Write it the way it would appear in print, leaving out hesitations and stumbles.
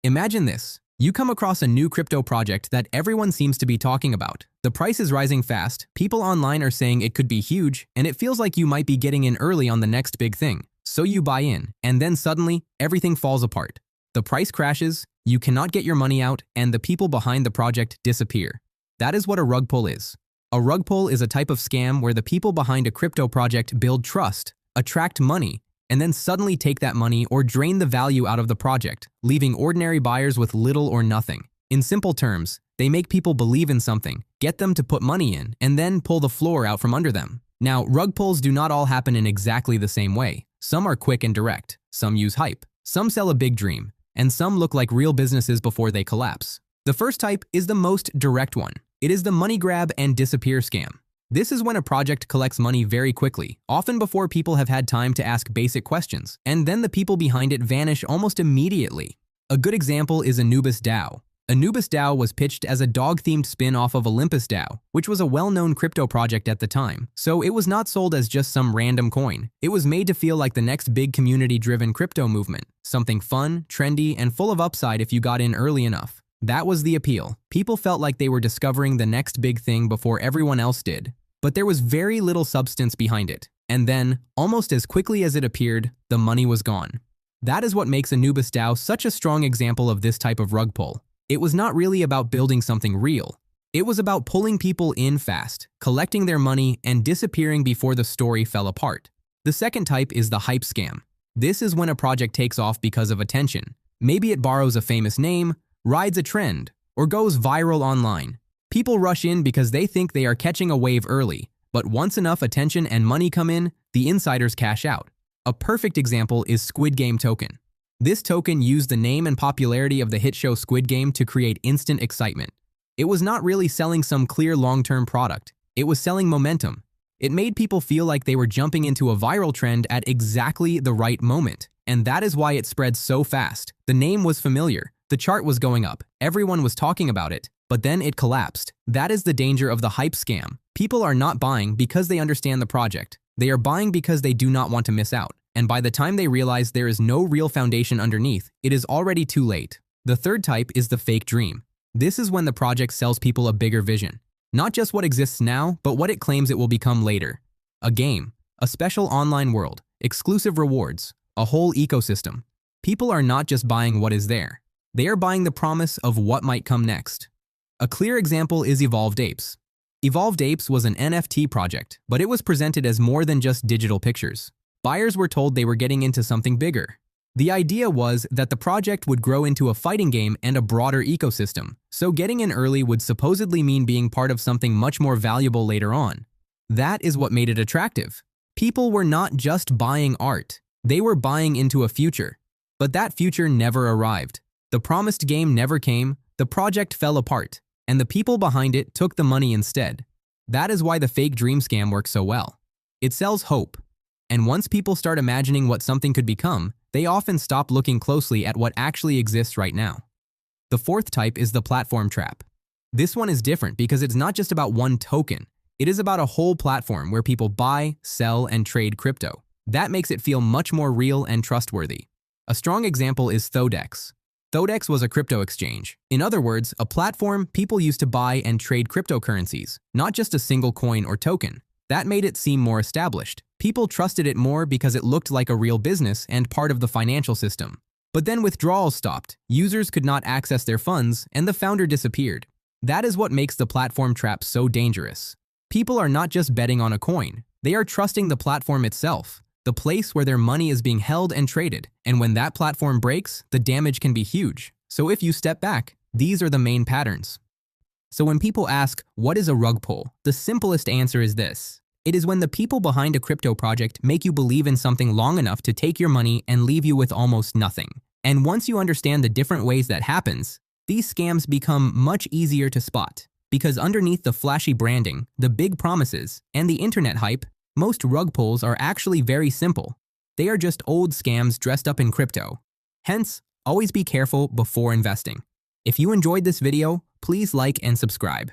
Imagine this. You come across a new crypto project that everyone seems to be talking about. The price is rising fast, people online are saying it could be huge, and it feels like you might be getting in early on the next big thing. So you buy in, and then suddenly, everything falls apart. The price crashes, you cannot get your money out, and the people behind the project disappear. That is what a rug pull is. A rug pull is a type of scam where the people behind a crypto project build trust, attract money, and then suddenly take that money or drain the value out of the project, leaving ordinary buyers with little or nothing. In simple terms, they make people believe in something, get them to put money in, and then pull the floor out from under them. Now, rug pulls do not all happen in exactly the same way. Some are quick and direct, some use hype, some sell a big dream, and some look like real businesses before they collapse. The first type is the most direct one. It is the money grab and disappear scam. This is when a project collects money very quickly, often before people have had time to ask basic questions, and then the people behind it vanish almost immediately. A good example is Anubis DAO. Anubis DAO was pitched as a dog-themed spin-off of Olympus DAO, which was a well-known crypto project at the time, so it was not sold as just some random coin. It was made to feel like the next big community-driven crypto movement, something fun, trendy, and full of upside if you got in early enough. That was the appeal. People felt like they were discovering the next big thing before everyone else did. But there was very little substance behind it. And then, almost as quickly as it appeared, the money was gone. That is what makes Anubis DAO such a strong example of this type of rug pull. It was not really about building something real. It was about pulling people in fast, collecting their money, and disappearing before the story fell apart. The second type is the hype scam. This is when a project takes off because of attention. Maybe it borrows a famous name, rides a trend, or goes viral online. People rush in because they think they are catching a wave early, but once enough attention and money come in, the insiders cash out. A perfect example is Squid Game token. This token used the name and popularity of the hit show Squid Game to create instant excitement. It was not really selling some clear long-term product, it was selling momentum. It made people feel like they were jumping into a viral trend at exactly the right moment, and that is why it spread so fast. The name was familiar, the chart was going up, everyone was talking about it, but then it collapsed. That is the danger of the hype scam. People are not buying because they understand the project. They are buying because they do not want to miss out. And by the time they realize there is no real foundation underneath, it is already too late. The third type is the fake dream. This is when the project sells people a bigger vision. Not just what exists now, but what it claims it will become later. A game, a special online world, exclusive rewards, a whole ecosystem. People are not just buying what is there. They are buying the promise of what might come next. A clear example is Evolved Apes. Evolved Apes was an NFT project, but it was presented as more than just digital pictures. Buyers were told they were getting into something bigger. The idea was that the project would grow into a fighting game and a broader ecosystem, so getting in early would supposedly mean being part of something much more valuable later on. That is what made it attractive. People were not just buying art, they were buying into a future. But that future never arrived. The promised game never came, the project fell apart, and the people behind it took the money instead. That is why the fake dream scam works so well. It sells hope. And once people start imagining what something could become, they often stop looking closely at what actually exists right now. The fourth type is the platform trap. This one is different because it's not just about one token. It is about a whole platform where people buy, sell, and trade crypto. That makes it feel much more real and trustworthy. A strong example is Thodex. Thodex was a crypto exchange. In other words, a platform people used to buy and trade cryptocurrencies, not just a single coin or token. That made it seem more established. People trusted it more because it looked like a real business and part of the financial system. But then withdrawals stopped, users could not access their funds, and the founder disappeared. That is what makes the platform trap so dangerous. People are not just betting on a coin. They are trusting the platform itself, the place where their money is being held and traded. And when that platform breaks, the damage can be huge. So if you step back, these are the main patterns. So when people ask, what is a rug pull? The simplest answer is this. It is when the people behind a crypto project make you believe in something long enough to take your money and leave you with almost nothing. And once you understand the different ways that happens, these scams become much easier to spot. Because underneath the flashy branding, the big promises, and the internet hype, most rug pulls are actually very simple. They are just old scams dressed up in crypto. Hence, always be careful before investing. If you enjoyed this video, please like and subscribe.